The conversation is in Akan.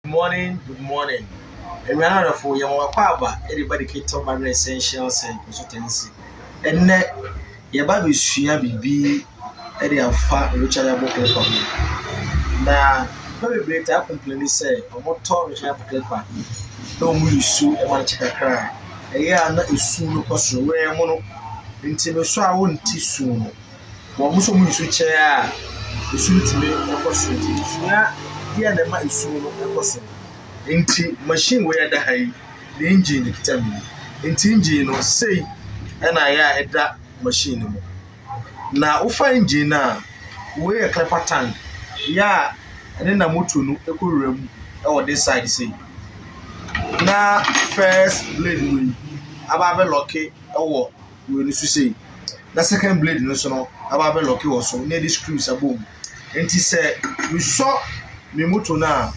Good morning. And we are not for your papa, everybody can talk about essentials and consultancy. And net your baby share be a fat rechargeable clipper. Now, very great. I complain say, a motor rechargeable clipper. No more issue, a man check a cry. A year not issue no cost where mono until so I won't tea soon. One Muslim switch chair, the suit to me, a cost. Yeah, the man is soon a person. Inti machine where the high the engine tell me. Inti engine no say and I that machine. Now ufa engine na we a clapper tank. Yeah, and then I move to no room or this side say. Now first blade we about lucky or we need to say. The second blade no so about lucky also near the screws a boom. And he said we saw me motor now.